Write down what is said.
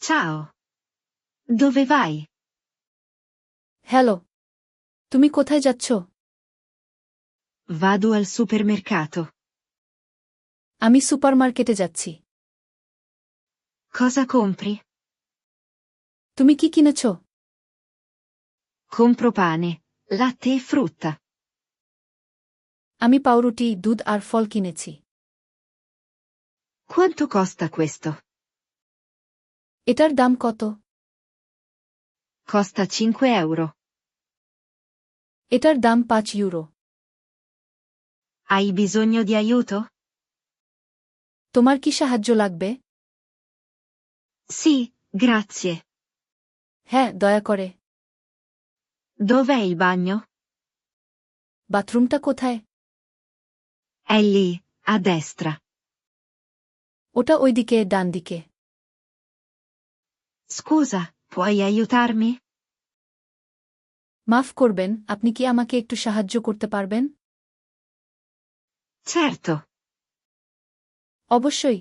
Ciao. Dove vai? Hello, তুমি কোথায় যাচ্ছ? Vado al supermercato. আমি সুপারমার্কেটে যাচ্ছি। Cosa compri? তুমি কি কিনেছ? Compro pane, latte e frutta. আমি পাউরুটি, দুধ আর ফল কিনেছি। Quanto costa questo? এটার দাম কত? Costa 5 euro. এটার দাম ৫ euro. Hai bisogno di aiuto? তোমার কি সাহায্য লাগবে? Sì, grazie. হ্যাঁ, দয়া করে। Dov'è il bagno? বাথরুমটা কোথায়? È lì, a destra. ওটা ওইদিকে, ডান দিকে। Scusa, puoi aiutarmi? মাফ করবেন, আপনি কি আমাকে একটু সাহায্য করতে পারবেন? Certo. অবশ্যই।